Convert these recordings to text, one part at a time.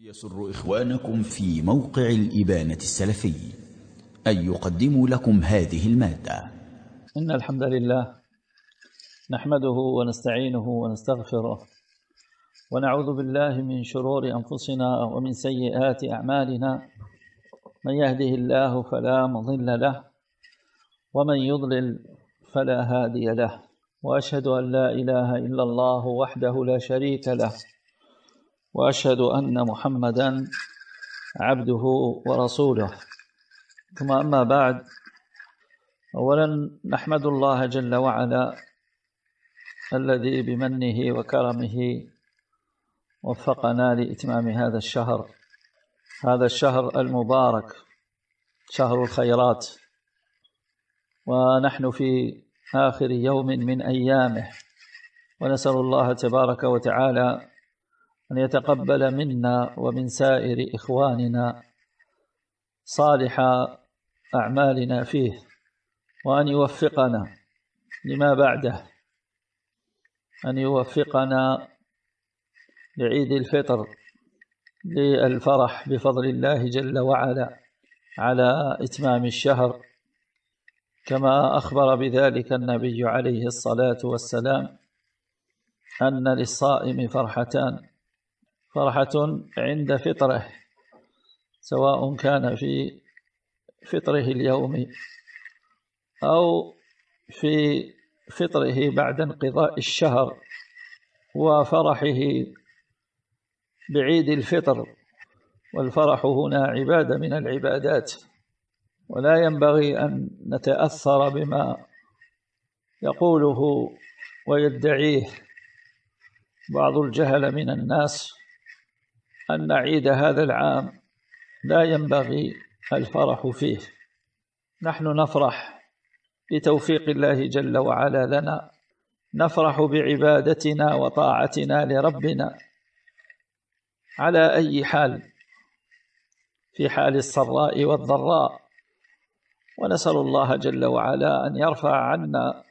يسر إخوانكم في موقع الإبانة السلفي أن يقدموا لكم هذه المادة. إن الحمد لله نحمده ونستعينه ونستغفره ونعوذ بالله من شرور أنفسنا ومن سيئات أعمالنا. من يهده الله فلا مضل له ومن يضلل فلا هادي له، وأشهد أن لا إله إلا الله وحده لا شريك له، وأشهد أن محمدا عبده ورسوله. ثم أما بعد، أولا نحمد الله جل وعلا الذي بمنه وكرمه وفقنا لإتمام هذا الشهر المبارك، شهر الخيرات، ونحن في آخر يوم من أيامه، ونسأل الله تبارك وتعالى أن يتقبل منا ومن سائر إخواننا صالح أعمالنا فيه، وأن يوفقنا لما بعده، أن يوفقنا لعيد الفطر، للفرح بفضل الله جل وعلا على إتمام الشهر، كما أخبر بذلك النبي عليه الصلاة والسلام أن للصائم فرحتان: فرحة عند فطره، سواء كان في فطره اليومي أو في فطره بعد انقضاء الشهر، وفرحه بعيد الفطر. والفرح هنا عبادة من العبادات، ولا ينبغي أن نتأثر بما يقوله ويدعيه بعض الجهل من الناس أن عيد هذا العام لا ينبغي الفرح فيه. نحن نفرح بتوفيق الله جل وعلا لنا، نفرح بعبادتنا وطاعتنا لربنا على أي حال، في حال السراء والضراء، ونسأل الله جل وعلا أن يرفع عنا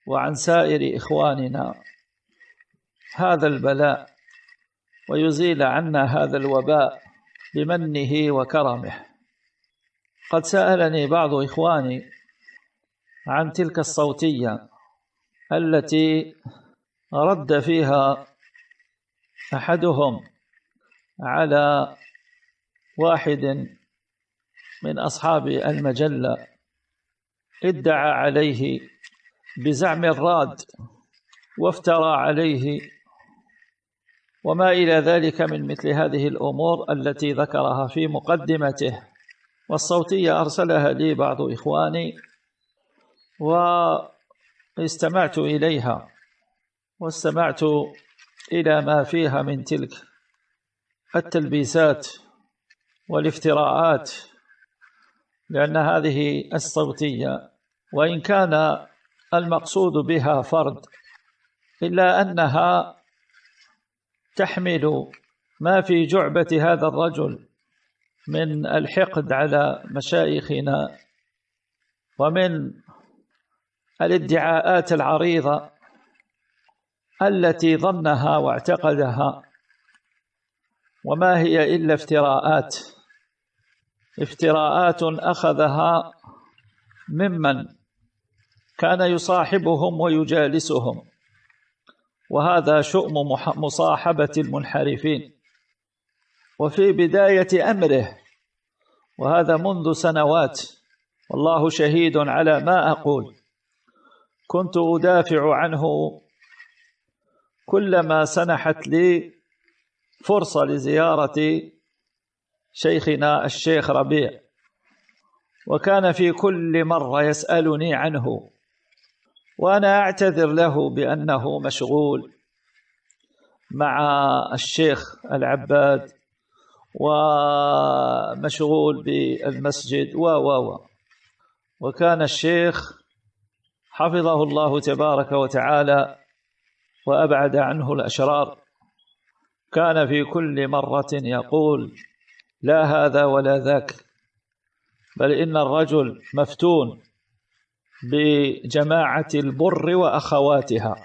وعن سائر إخواننا هذا البلاء، ويزيل عنا هذا الوباء بمنه وكرمه. قد سألني بعض إخواني عن تلك الصوتية التي رد فيها أحدهم على واحد من أصحاب المجلة، ادعى عليه بزعم الراد وافترى عليه وما إلى ذلك من مثل هذه الأمور التي ذكرها في مقدمته. والصوتية أرسلها لي بعض إخواني واستمعت إليها، واستمعت إلى ما فيها من تلك التلبيسات والافتراءات، لأن هذه الصوتية وإن كان المقصود بها فرد، إلا أنها تحمل ما في جعبة هذا الرجل من الحقد على مشايخنا، ومن الادعاءات العريضة التي ظنها واعتقدها، وما هي إلا افتراءات أخذها ممن كان يصاحبهم ويجالسهم، وهذا شؤم مصاحبة المنحرفين. وفي بداية أمره، وهذا منذ سنوات، والله شهيد على ما أقول، كنت أدافع عنه كلما سنحت لي فرصة لزيارة شيخنا الشيخ ربيع، وكان في كل مرة يسألني عنه، وأنا أعتذر له بأنه مشغول مع الشيخ العباد ومشغول بالمسجد وكان الشيخ حفظه الله تبارك وتعالى وأبعد عنه الأشرار كان في كل مرة يقول: لا هذا ولا ذاك، بل إن الرجل مفتون بجماعة البر وأخواتها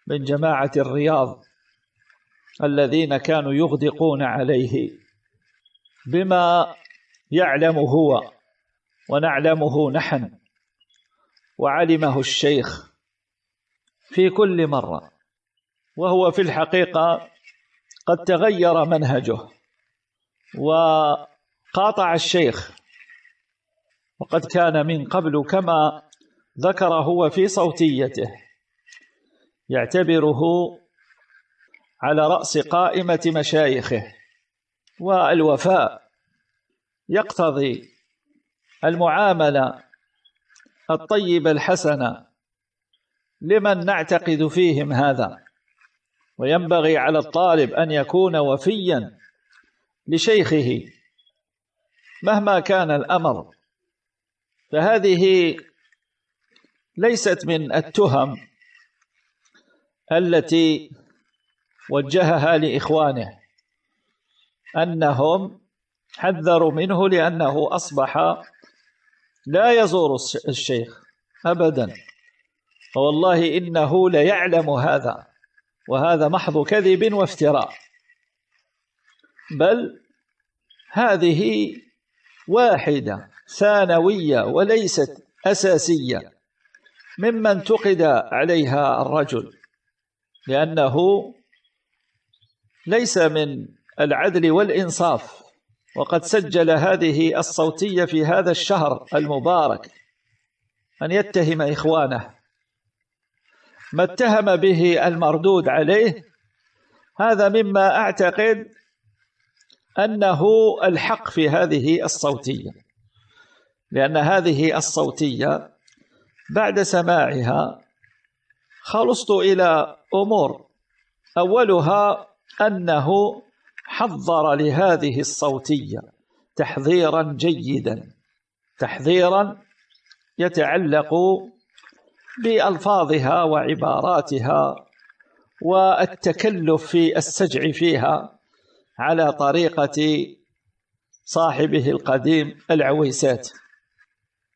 من جماعة الرياض، الذين كانوا يغدقون عليه بما يعلم هو ونعلمه نحن وعلمه الشيخ في كل مرة، وهو في الحقيقة قد تغير منهجه وقاطع الشيخ، وقد كان من قبل كما ذكر هو في صوتيته يعتبره على رأس قائمة مشايخه، والوفاء يقتضي المعاملة الطيبة الحسنة لمن نعتقد فيهم هذا، وينبغي على الطالب أن يكون وفيا لشيخه مهما كان الأمر. فهذه ليست من التهم التي وجهها لإخوانه أنهم حذروا منه لأنه أصبح لا يزور الشيخ أبدا، فوالله إنه ليعلم هذا، وهذا محض كذب وافتراء، بل هذه واحدة ثانوية وليست أساسية مما انتقد عليها الرجل، لأنه ليس من العدل والإنصاف، وقد سجل هذه الصوتية في هذا الشهر المبارك، أن يتهم إخوانه. ما اتهم به المردود عليه هذا مما أعتقد أنه الحق في هذه الصوتية، لأن هذه الصوتية بعد سماعها خلصت إلى أمور، أولها أنه حضر لهذه الصوتية تحذيرا جيدا، تحذيرا يتعلق بألفاظها وعباراتها والتكلف في السجع فيها على طريقة صاحبه القديم العويسات،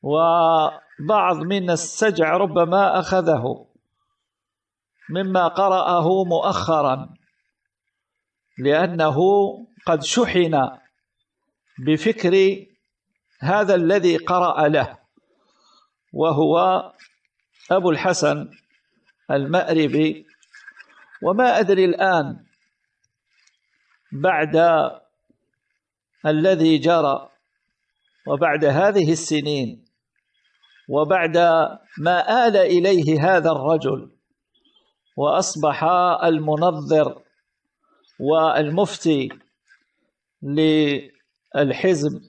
وبعض من السجع ربما أخذه مما قرأه مؤخرا، لأنه قد شحن بفكر هذا الذي قرأ له، وهو أبو الحسن المأربي. وما أدري الآن بعد الذي جرى وبعد هذه السنين وبعد ما آل إليه هذا الرجل وأصبح المنظر والمفتي للحزب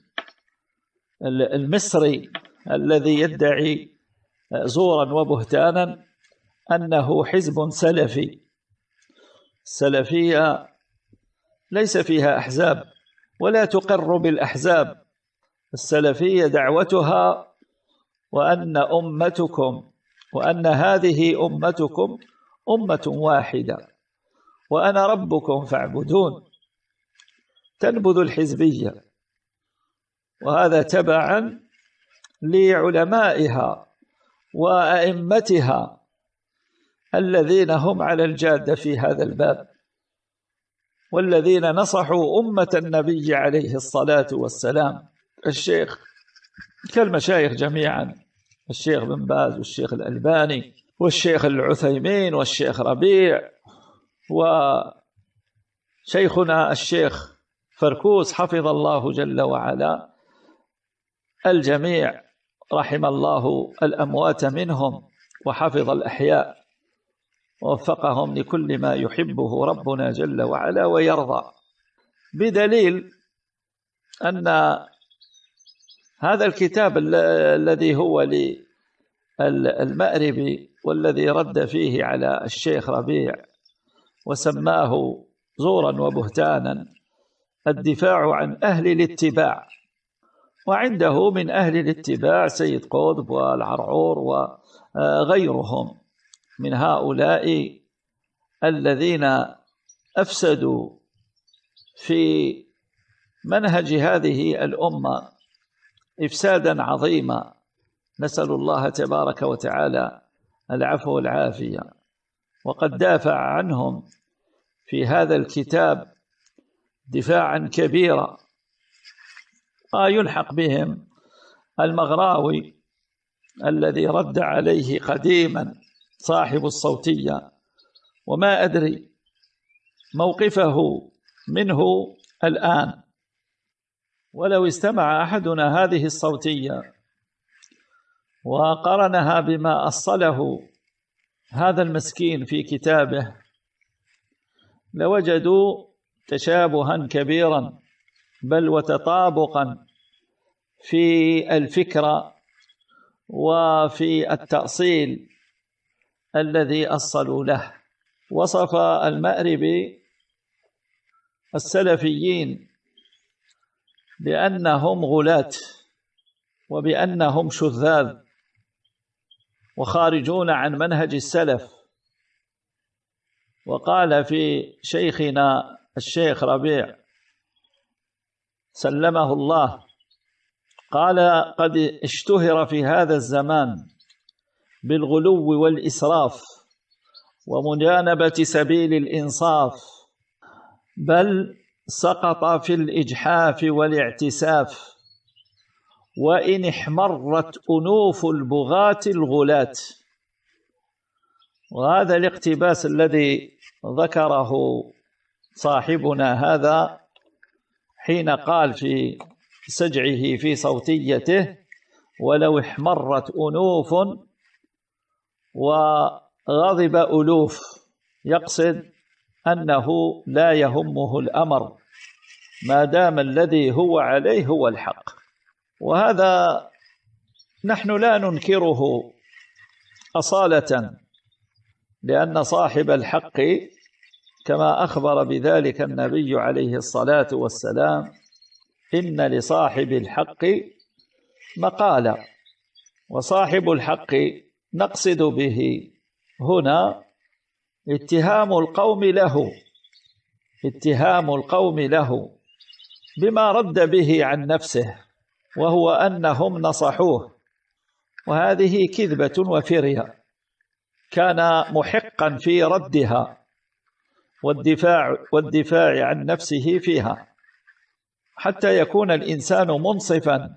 المصري الذي يدعي زورا وبهتانا أنه حزب سلفي. السلفية ليس فيها أحزاب ولا تقر بالأحزاب، السلفية دعوتها وأن أمتكم وأن هذه أمتكم أمة واحدة وأنا ربكم فاعبدون، تنبذ الحزبية، وهذا تبعا لعلمائها وأئمتها الذين هم على الجادة في هذا الباب، والذين نصحوا أمة النبي عليه الصلاة والسلام. الشيخ كالمشايخ جميعا، الشيخ بن باز والشيخ الألباني والشيخ العثيمين والشيخ ربيع وشيخنا الشيخ فركوس حفظ الله جل وعلا الجميع، رحم الله الأموات منهم وحفظ الأحياء ووفقهم لكل ما يحبه ربنا جل وعلا ويرضى، بدليل أن هذا الكتاب الذي هو للمأربي والذي رد فيه على الشيخ ربيع وسماه زورا وبهتانا، الدفاع عن أهل الاتباع، وعنده من أهل الاتباع سيد قطب والعرعور وغيرهم من هؤلاء الذين أفسدوا في منهج هذه الأمة إفسادا عظيما، نسأل الله تبارك وتعالى العفو والعافية. وقد دافع عنهم في هذا الكتاب دفاعا كبيرا، يلحق بهم المغراوي الذي رد عليه قديما صاحب الصوتية، وما أدري موقفه منه الآن. ولو استمع أحدنا هذه الصوتية وقارنها بما أصله هذا المسكين في كتابه لوجدوا تشابها كبيرا بل وتطابقا في الفكرة وفي التأصيل الذي أصلوا له. وصف المأربي السلفيين بأنهم غلاة وبأنهم شذاذ وخارجون عن منهج السلف. وقال في شيخنا الشيخ ربيع سلمه الله، قال: قد اشتهر في هذا الزمان بالغلو والإسراف ومجانبة سبيل الإنصاف، بل سقط في الإجحاف والاعتساف، وإن احمرت أنوف البغاة الغلاة. وهذا الاقتباس الذي ذكره صاحبنا هذا حين قال في سجعه في صوتيته: ولو احمرت أنوف وغضب ألوف، يقصد أنه لا يهمه الأمر ما دام الذي هو عليه هو الحق. وهذا نحن لا ننكره أصالة، لأن صاحب الحق كما أخبر بذلك النبي عليه الصلاة والسلام: إن لصاحب الحق مقالا. وصاحب الحق نقصد به هنا اتهام القوم له بما رد به عن نفسه، وهو أنهم نصحوه، وهذه كذبة وفرية كان محقا في ردها والدفاع عن نفسه فيها حتى يكون الإنسان منصفا.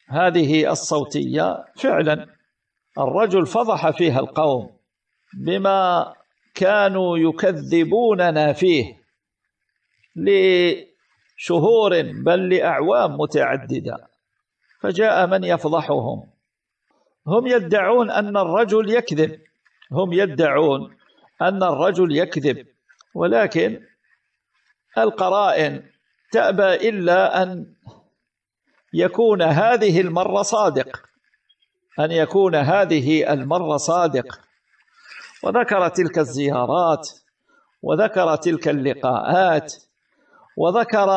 هذه الصوتية فعلا الرجل فضح فيها القوم بما كانوا يكذبوننا فيه لشهور بل لأعوام متعددة، فجاء من يفضحهم. هم يدعون أن الرجل يكذب، ولكن القرائن تأبى إلا أن يكون هذه المرة صادق، وذكر تلك الزيارات وذكر تلك اللقاءات وذكر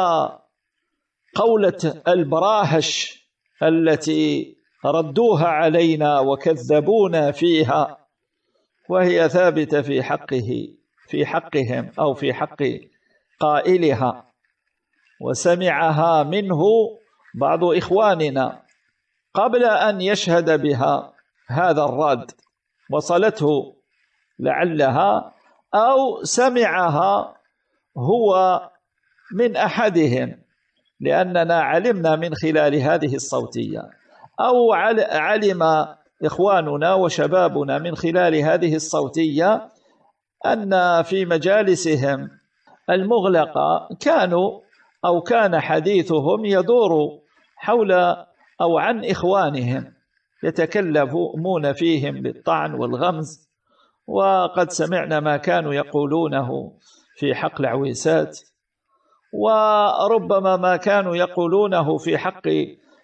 قولة البراهش التي ردوها علينا وكذبونا فيها، وهي ثابتة في حقهم أو في حق قائلها، وسمعها منه بعض إخواننا قبل أن يشهد بها هذا الرد، وصلته لعلها أو سمعها هو من أحدهم، لأننا علمنا من خلال هذه الصوتية، أو علم إخواننا وشبابنا من خلال هذه الصوتية أن في مجالسهم المغلقة كان حديثهم يدور حول أو عن إخوانهم يتكلمون فيهم بالطعن والغمز. وقد سمعنا ما كانوا يقولونه في حق العويسات، وربما ما كانوا يقولونه في حق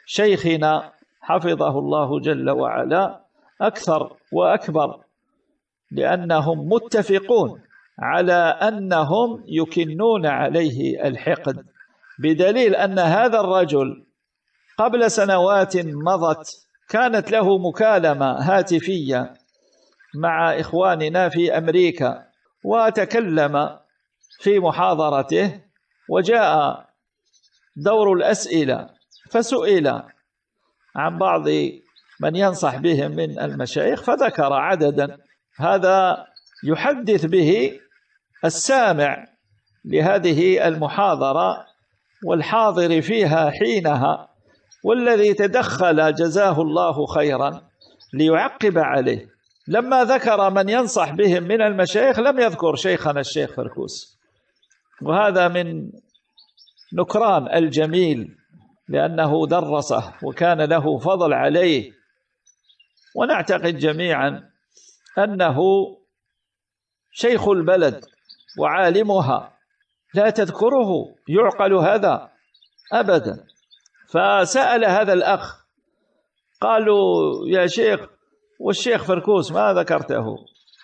شيخنا حفظه الله جل وعلا أكثر وأكبر، لأنهم متفقون على أنهم يكنون عليه الحقد، بدليل أن هذا الرجل قبل سنوات مضت كانت له مكالمة هاتفية مع إخواننا في أمريكا، وتكلم في محاضرته، وجاء دور الأسئلة فسئل عن بعض من ينصح بهم من المشايخ، فذكر عددا هذا يحدث به السامع لهذه المحاضرة والحاضر فيها حينها، والذي تدخل جزاه الله خيرا ليعقب عليه. لما ذكر من ينصح بهم من المشايخ لم يذكر شيخنا الشيخ فركوس، وهذا من نكران الجميل، لأنه درسه وكان له فضل عليه، ونعتقد جميعا أنه شيخ البلد وعالمها، لا تذكره يعقل هذا أبدا. فسأل هذا الأخ قالوا يا شيخ والشيخ فركوس ما ذكرته؟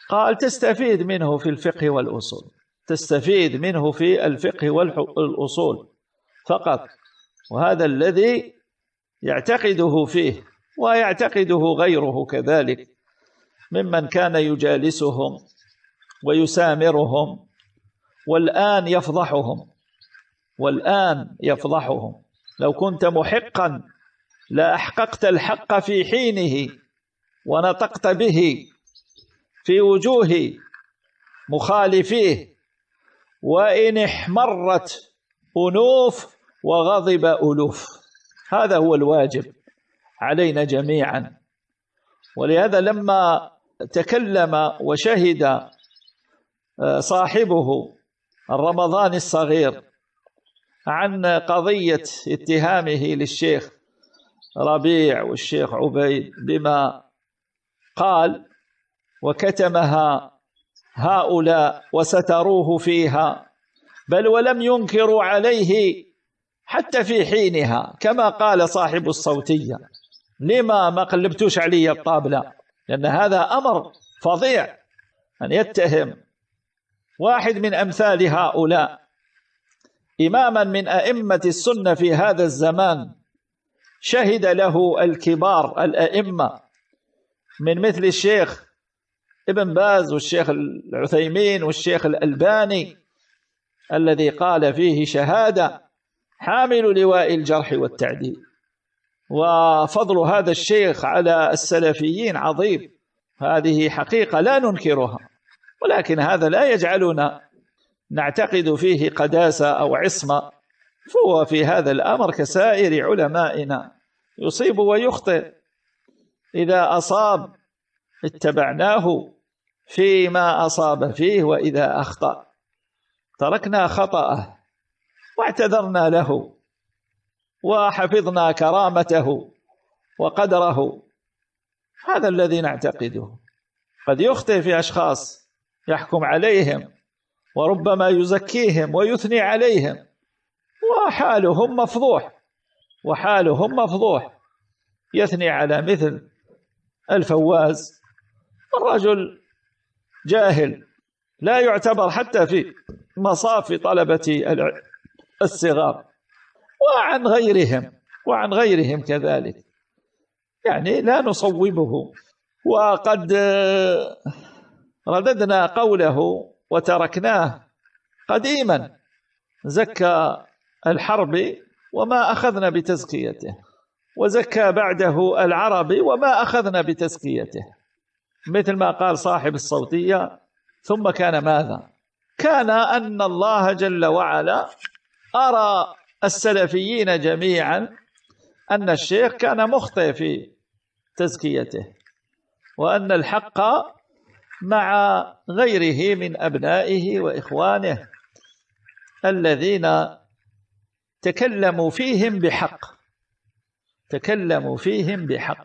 قال تستفيد منه في الفقه والأصول، تستفيد منه في الفقه والأصول فقط، وهذا الذي يعتقده فيه ويعتقده غيره كذلك ممن كان يجالسهم ويسامرهم، والآن يفضحهم، والآن يفضحهم. لو كنت محقا لأحققت الحق في حينه ونطقت به في وجوه مخالفيه، وإن احمرت أنوف وغضب ألوف. هذا هو الواجب علينا جميعا. ولهذا لما تكلم وشهد صاحبه الرمضاني الصغير عن قضية اتهامه للشيخ ربيع والشيخ عبيد بما قال وكتمها هؤلاء وستروه فيها، بل ولم ينكروا عليه حتى في حينها، كما قال صاحب الصوتية لما ما قلبتوش علي الطابلة، لأن هذا أمر فظيع أن يتهم واحد من أمثال هؤلاء إماما من أئمة السنة في هذا الزمان، شهد له الكبار الأئمة من مثل الشيخ ابن باز والشيخ العثيمين والشيخ الألباني، الذي قال فيه شهادة حامل لواء الجرح والتعديل. وفضل هذا الشيخ على السلفيين عظيم، هذه حقيقة لا ننكرها، ولكن هذا لا يجعلنا نعتقد فيه قداسة أو عصمة، فهو في هذا الأمر كسائر علمائنا يصيب ويخطئ. إذا أصاب اتبعناه فيما أصاب فيه، وإذا أخطأ تركنا خطأه واعتذرنا له وحفظنا كرامته وقدره. هذا الذي نعتقده. قد يخطئ في أشخاص يحكم عليهم وربما يزكيهم ويثني عليهم، وحالهم مفضوح، وحالهم مفضوح. يثني على مثل الفواز، الرجل جاهل لا يعتبر حتى في مصاف طلبة الصغار، وعن غيرهم كذلك، يعني لا نصوبه. وقد رددنا قوله وتركناه قديما، زكى الحرب وما أخذنا بتزكيته، وزكى بعده العرب وما أخذنا بتزكيته، مثل ما قال صاحب الصوتية. ثم كان ماذا؟ كان أن الله جل وعلا أرى السلفيين جميعا أن الشيخ كان مخطئ في تزكيته، وأن الحق مع غيره من أبنائه وإخوانه الذين تكلموا فيهم بحق.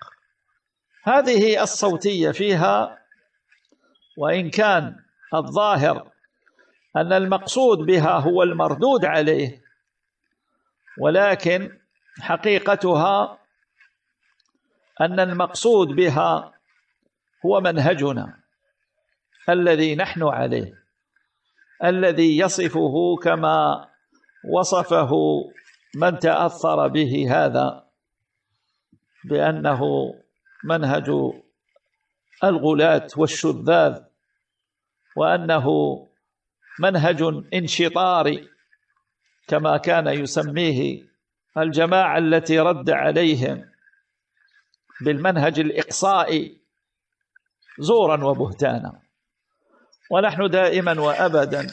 هذه الصوتية فيها، وإن كان الظاهر أن المقصود بها هو المردود عليه، ولكن حقيقتها أن المقصود بها هو منهجنا الذي نحن عليه، الذي يصفه كما وصفه من تأثر به هذا بأنه منهج الغلاة والشذاذ، وأنه منهج انشطاري كما كان يسميه الجماعة التي رد عليهم بالمنهج الإقصائي زورا وبهتانا. ونحن دائما وأبدا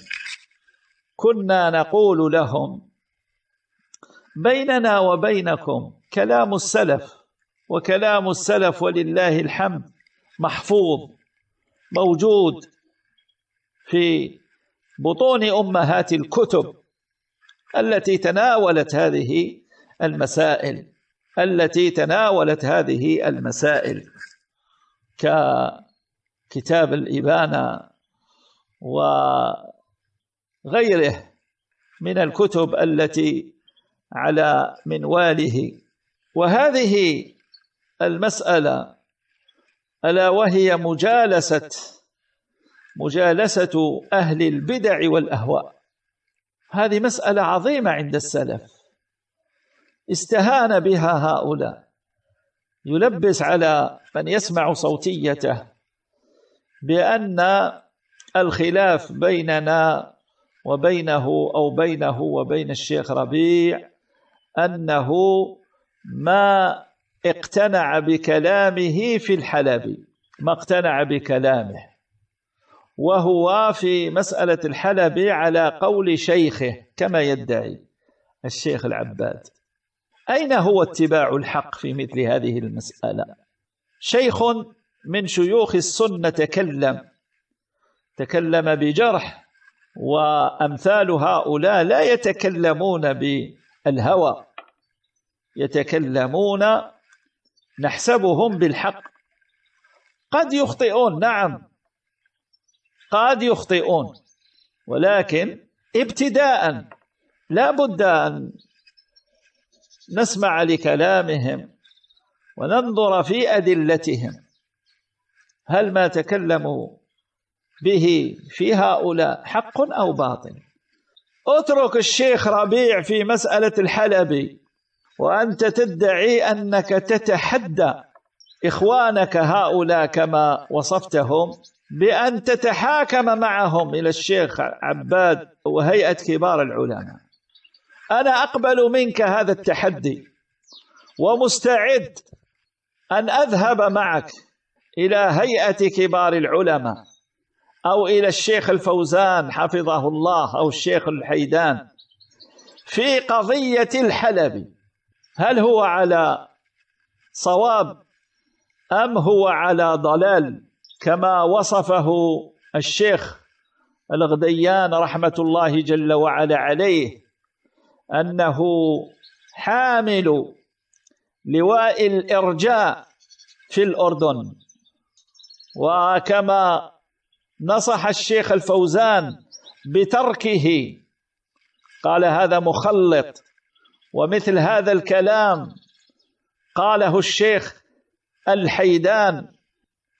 كنا نقول لهم: بيننا وبينكم كلام السلف، وكلام السلف ولله الحمد محفوظ موجود في بطون أمهات الكتب التي تناولت هذه المسائل ككتاب الإبانة وغيره من الكتب التي على منواله. وهذه المسألة ألا وهي مجالسة أهل البدع والأهواء، هذه مسألة عظيمة عند السلف، استهان بها هؤلاء، يلبس على من يسمع صوتيته بأن الخلاف بيننا وبينه أو بينه وبين الشيخ ربيع أنه ما اقتنع بكلامه في الحلبي، ما اقتنع بكلامه، وهو في مسألة الحلبي على قول شيخه كما يدعي الشيخ العباد. أين هو اتباع الحق في مثل هذه المسألة؟ شيخ من شيوخ السنة تكلم بجرح، وأمثال هؤلاء لا يتكلمون بالهوى، يتكلمون نحسبهم بالحق، قد يخطئون، نعم قد يخطئون، ولكن ابتداء لا بد أن نسمع لكلامهم وننظر في أدلتهم، هل ما تكلموا به في هؤلاء حق أو باطل؟ اترك الشيخ ربيع في مسألة الحلبي وأنت تدعي أنك تتحدى إخوانك هؤلاء كما وصفتهم بأن تتحاكم معهم إلى الشيخ عباد وهيئة كبار العلماء. أنا أقبل منك هذا التحدي ومستعد أن أذهب معك إلى هيئة كبار العلماء أو إلى الشيخ الفوزان حفظه الله أو الشيخ الحيدان في قضية الحلبي، هل هو على صواب أم هو على ضلال كما وصفه الشيخ الغديان رحمة الله جل وعلا عليه أنه حامل لواء الإرجاء في الأردن، وكما نصح الشيخ الفوزان بتركه قال هذا مخلط، ومثل هذا الكلام قاله الشيخ الحيدان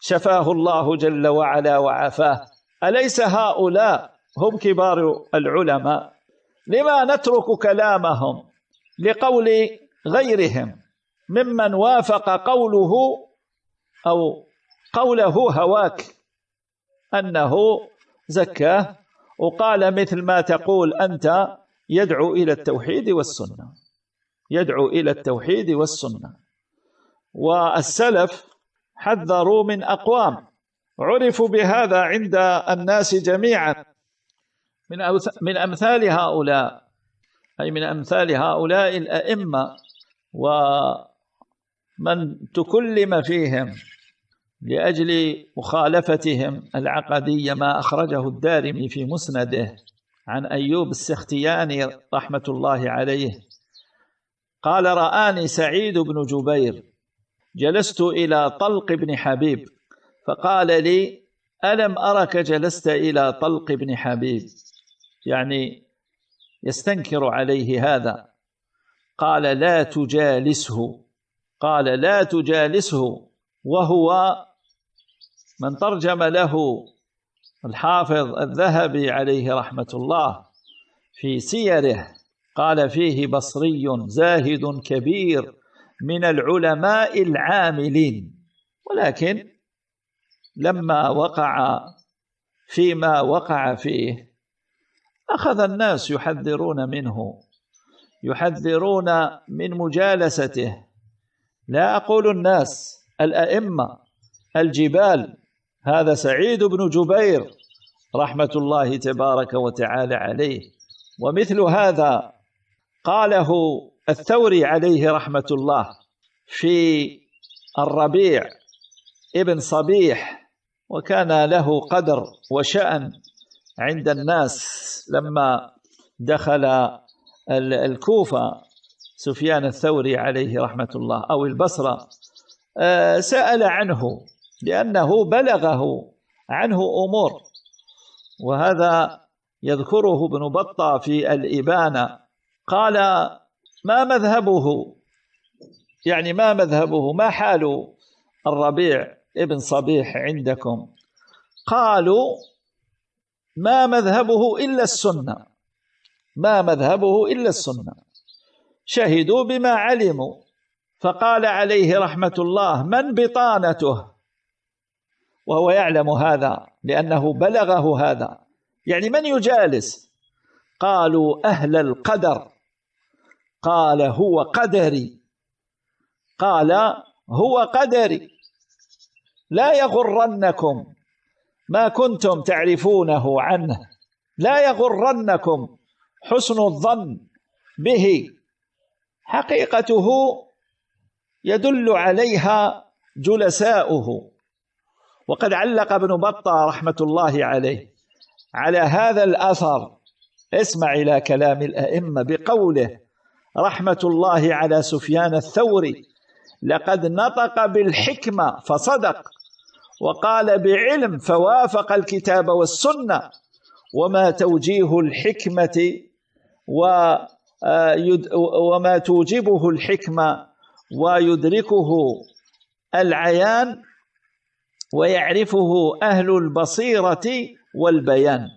شفاه الله جل وعلا وعافاه. أليس هؤلاء هم كبار العلماء؟ لما نترك كلامهم لقول غيرهم ممن وافق قوله أو قوله هواك أنه زكاه وقال مثل ما تقول أنت، يدعو إلى التوحيد والسنة، يدعو إلى التوحيد والسنة. والسلف حذروا من أقوام عرفوا بهذا عند الناس جميعا من أمثال هؤلاء، أي من أمثال هؤلاء الأئمة ومن تكلم فيهم لأجل مخالفتهم العقدية، ما أخرجه الدارمي في مسنده عن أيوب السختياني رحمة الله عليه قال: رآني سعيد بن جبير جلست إلى طلق بن حبيب فقال لي: ألم أرك جلست إلى طلق بن حبيب؟ يعني يستنكر عليه هذا. قال: لا تجالسه، قال لا تجالسه، وهو من ترجم له الحافظ الذهبي عليه رحمة الله في سيره قال فيه: بصري زاهد كبير من العلماء العاملين. ولكن لما وقع فيما وقع فيه أخذ الناس يحذرون منه، يحذرون من مجالسته. لا أقول الناس، الأئمة الجبال، هذا سعيد بن جبير رحمة الله تبارك وتعالى عليه. ومثل هذا قاله الثوري عليه رحمة الله في الربيع ابن صبيح، وكان له قدر وشأن عند الناس لما دخل الكوفة سفيان الثوري عليه رحمة الله أو البصرة، سأل عنه لأنه بلغه عنه أمور، وهذا يذكره ابن بطة في الإبانة. قال: ما مذهبه؟ يعني ما مذهبه، ما حال الربيع ابن صبيح عندكم؟ قالوا: ما مذهبه إلا السنة، ما مذهبه إلا السنة. شهدوا بما علموا. فقال عليه رحمة الله: من بطانته؟ وهو يعلم هذا لأنه بلغه هذا، يعني من يجالس؟ قالوا: أهل القدر. قال: هو قدري. قال: هو قدري. لا يغرنكم ما كنتم تعرفونه عنه، لا يغرنكم حسن الظن به، حقيقته يدل عليها جلساؤه. وقد علق ابن بطة رحمة الله عليه على هذا الأثر، اسمع إلى كلام الأئمة بقوله رحمة الله على سفيان الثوري: لقد نطق بالحكمة فصدق، وقال بعلم فوافق الكتاب والسنة، وما توجيه الحكمة وما توجبه الحكمة ويدركه العيان ويعرفه أهل البصيرة والبيان.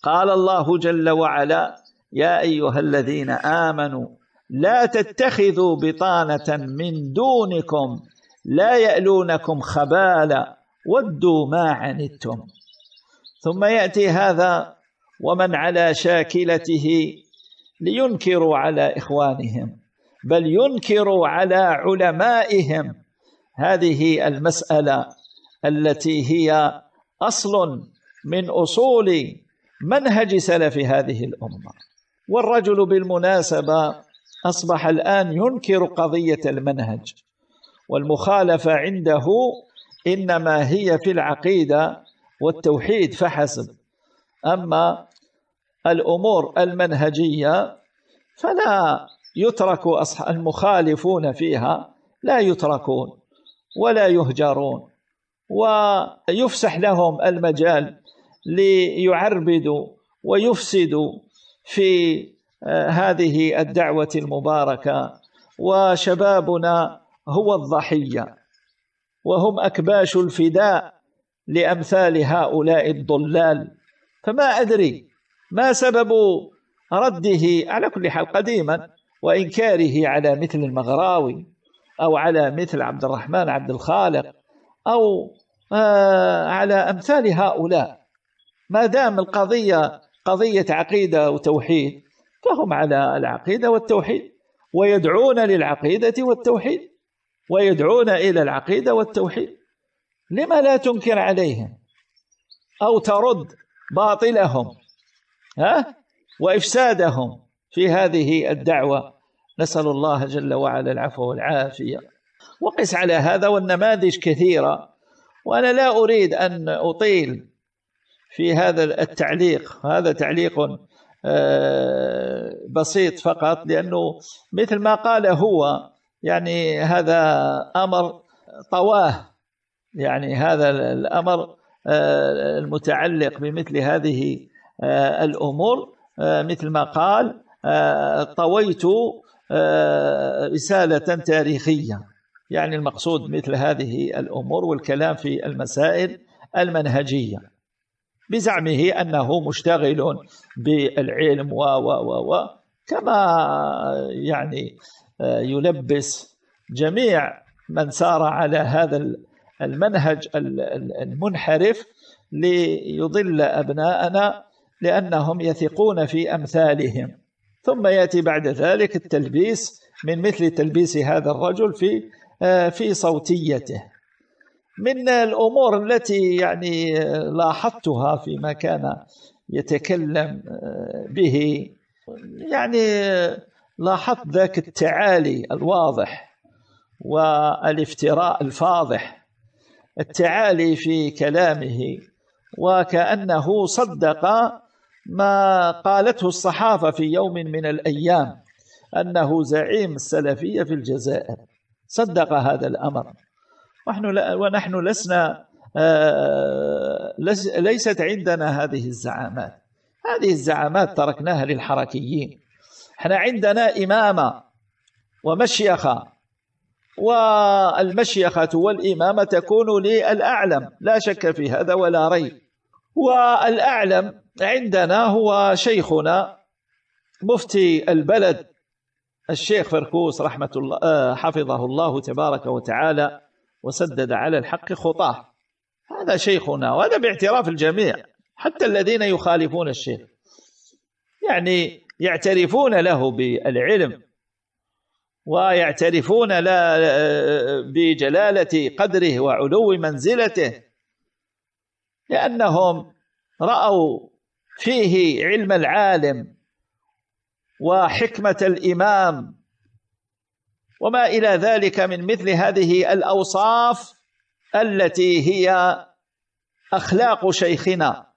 قال الله جل وعلا: يا أيها الذين آمنوا لا تتخذوا بطانة من دونكم لا يألونكم خبالا ودوا ما عنتم. ثم يأتي هذا ومن على شاكلته لينكروا على إخوانهم، بل ينكروا على علمائهم هذه المسألة التي هي أصل من أصول منهج سلف هذه الأمة. والرجل بالمناسبة أصبح الآن ينكر قضية المنهج، والمخالفة عنده إنما هي في العقيدة والتوحيد فحسب، أما الأمور المنهجية فلا يترك المخالفون فيها، لا يتركون ولا يهجرون، ويفسح لهم المجال ليعربدوا ويفسدوا في هذه الدعوة المباركة. وشبابنا هو الضحية، وهم أكباش الفداء لأمثال هؤلاء الضلال. فما أدري ما سبب رده على كل حال قديما وإنكاره على مثل المغراوي أو على مثل عبد الرحمن عبد الخالق أو على أمثال هؤلاء. ما دام القضية قضية عقيدة وتوحيد فهم على العقيدة والتوحيد، ويدعون للعقيدة والتوحيد، ويدعون إلى العقيدة والتوحيد. لما لا تنكر عليهم أو ترد باطلهم وإفسادهم في هذه الدعوة؟ نسأل الله جل وعلا العفو والعافية. وقس على هذا والنماذج كثيرة، وأنا لا أريد أن أطيل في هذا التعليق، هذا تعليق بسيط فقط، لأنه مثل ما قال هو يعني هذا أمر طواه، يعني هذا الأمر المتعلق بمثل هذه الأمور مثل ما قال طويت رسالة تاريخية، يعني المقصود مثل هذه الأمور والكلام في المسائل المنهجية بزعمه أنه مشتغل بالعلم كما يعني يلبس جميع من سار على هذا المنهج المنحرف ليضل أبناءنا لأنهم يثقون في أمثالهم. ثم يأتي بعد ذلك التلبيس من مثل تلبيس هذا الرجل في صوتيته. من الأمور التي يعني لاحظتها فيما كان يتكلم به، يعني لاحظت ذاك التعالي الواضح والافتراء الفاضح، التعالي في كلامه، وكأنه صدق ما قالته الصحافة في يوم من الأيام أنه زعيم السلفية في الجزائر، صدق هذا الأمر. ونحن ليست عندنا هذه الزعامات. هذه الزعامات تركناها للحركيين. احنا عندنا إمامة ومشيخة، والمشيخة والإمامة تكون للأعلم، لا شك في هذا ولا ريب. والأعلم عندنا هو شيخنا مفتي البلد الشيخ فركوس رحمة الله حفظه الله تبارك وتعالى وسدد على الحق خطاه. هذا شيخنا، وهذا باعتراف الجميع، حتى الذين يخالفون الشيخ يعني يعترفون له بالعلم ويعترفون بجلالة قدره وعلو منزلته، لأنهم رأوا فيه علم العالم وحكمة الإمام وما إلى ذلك من مثل هذه الأوصاف التي هي أخلاق شيخنا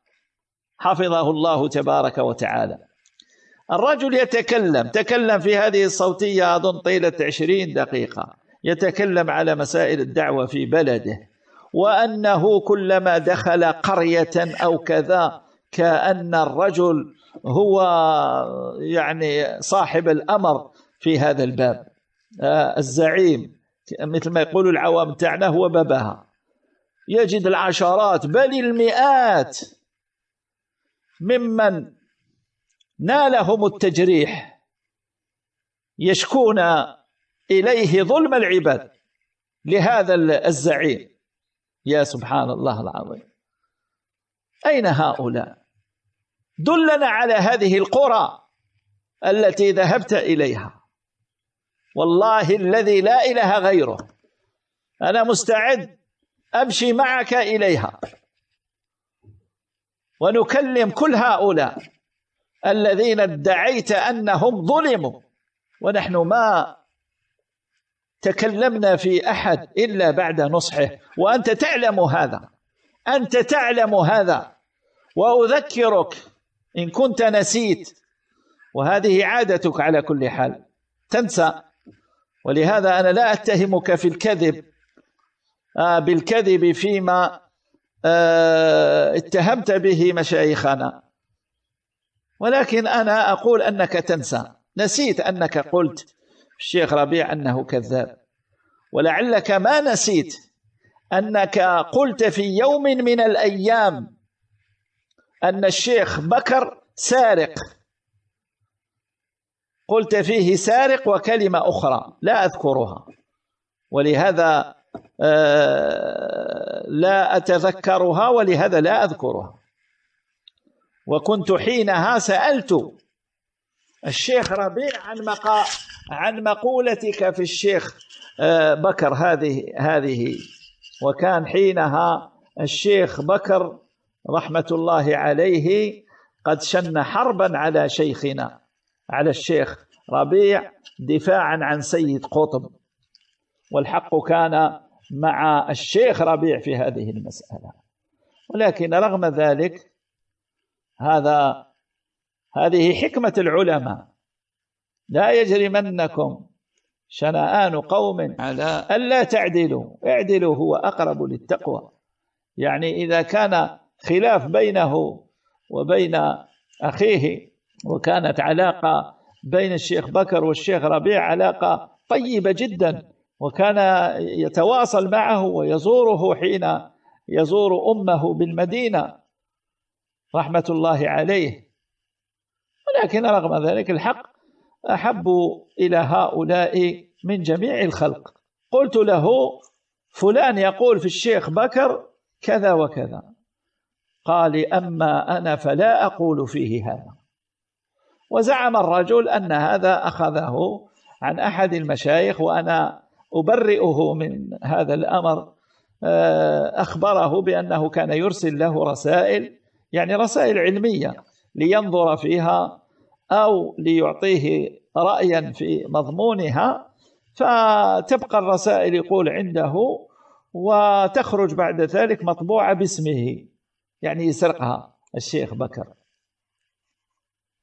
حفظه الله تبارك وتعالى. الرجل تكلم في هذه الصوتية أظن طيلة 20 دقيقة، يتكلم على مسائل الدعوة في بلده، وأنه كلما دخل قرية أو كذا كأن الرجل هو يعني صاحب الأمر في هذا الباب، الزعيم مثل ما يقول العوام تاعنا هو بابها. يجد العشرات بل المئات ممن نالهم التجريح يشكون إليه ظلم العباد لهذا الزعيم. يا سبحان الله العظيم، أين هؤلاء؟ دلنا على هذه القرى التي ذهبت إليها، والله الذي لا إله غيره أنا مستعد أمشي معك إليها ونكلم كل هؤلاء الذين ادعيت أنهم ظلموا، ونحن ما تكلمنا في أحد إلا بعد نصحه، وأنت تعلم هذا، أنت تعلم هذا. وأذكرك إن كنت نسيت، وهذه عادتك على كل حال تنسى، ولهذا أنا لا أتهمك في الكذب بالكذب فيما اتهمت به مشايخنا، ولكن أنا أقول أنك تنسى، نسيت أنك قلت الشيخ ربيع أنه كذاب، ولعلك ما نسيت أنك قلت في يوم من الأيام أن الشيخ بكر سارق، قلت فيه سارق وكلمة أخرى لا أذكرها، ولهذا لا أتذكرها، ولهذا لا أذكرها. وكنت حينها سألت الشيخ ربيع عن مقولتك في الشيخ بكر هذه، وكان حينها الشيخ بكر رحمة الله عليه قد شن حربا على شيخنا، على الشيخ ربيع، دفاعا عن سيد قطب، والحق كان مع الشيخ ربيع في هذه المسألة. ولكن رغم ذلك هذه حكمة العلماء، لا يجرمنكم شنآن قوم على ألا تعدلوا، اعدلوا هو أقرب للتقوى. يعني إذا كان خلاف بينه وبين أخيه، وكانت علاقة بين الشيخ بكر والشيخ ربيع علاقة طيبة جدا، وكان يتواصل معه ويزوره حين يزور أمه بالمدينة رحمة الله عليه، ولكن رغم ذلك الحق أحب إلى هؤلاء من جميع الخلق. قلت له فلان يقول في الشيخ بكر كذا وكذا، قال أما أنا فلا أقول فيه هذا. وزعم الرجل أن هذا أخذه عن أحد المشايخ، وأنا أبرئه من هذا الأمر أخبره بأنه كان يرسل له رسائل، يعني رسائل علمية لينظر فيها أو ليعطيه رأيا في مضمونها، فتبقى الرسائل يقول عنده، وتخرج بعد ذلك مطبوعة باسمه، يعني يسرقها الشيخ بكر.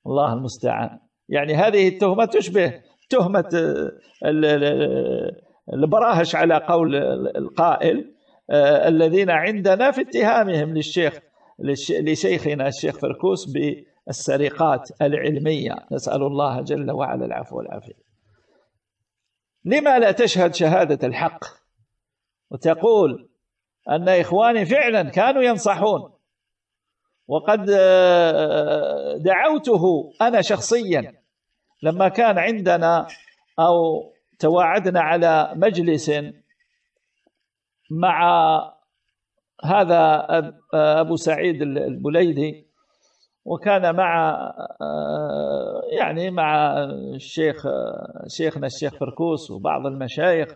الله المستعان. يعني هذه التهمة تشبه تهمة البراهش على قول القائل الذين عندنا في اتهامهم لشيخنا الشيخ فركوس بالسرقات العلمية، نسأل الله جل وعلا العفو والعافية. لما لا تشهد شهادة الحق وتقول أن إخواني فعلا كانوا ينصحون، وقد دعوته أنا شخصيا لما كان عندنا أو تواعدنا على مجلس مع هذا أبو سعيد البليدي، وكان مع يعني مع شيخنا الشيخ فركوس وبعض المشايخ،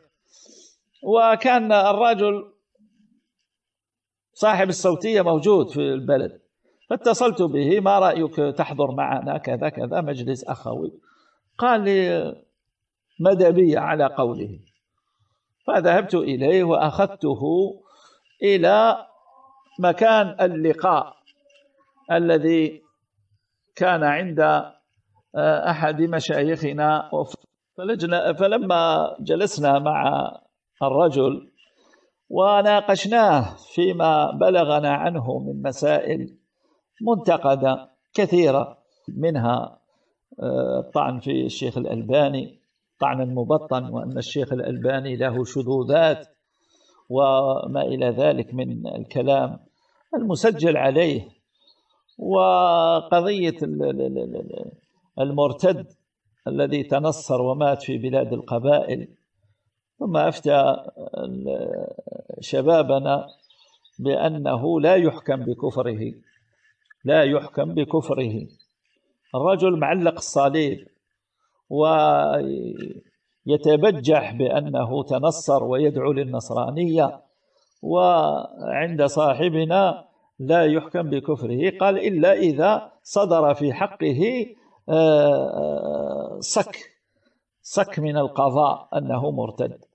وكان الرجل صاحب الصوتية موجود في البلد، فاتصلت به: ما رأيك تحضر معنا كذا كذا مجلس أخوي؟ قال لي: ماذا بي على قوله؟ فذهبت إليه وأخذته إلى مكان اللقاء الذي كان عند أحد مشايخنا، فلما جلسنا مع الرجل وناقشناه فيما بلغنا عنه من مسائل منتقدة كثيرة، منها الطعن في الشيخ الألباني طعنا مبطن، وأن الشيخ الألباني له شذوذات وما إلى ذلك من الكلام المسجل عليه، وقضية المرتد الذي تنصر ومات في بلاد القبائل. ثم أفتى شبابنا بأنه لا يحكم بكفره، لا يحكم بكفره. الرجل معلق الصليب ويتبجح بأنه تنصر ويدعو للنصرانية، وعند صاحبنا لا يحكم بكفره. قال: إلا إذا صدر في حقه صك من القضاء أنه مرتد.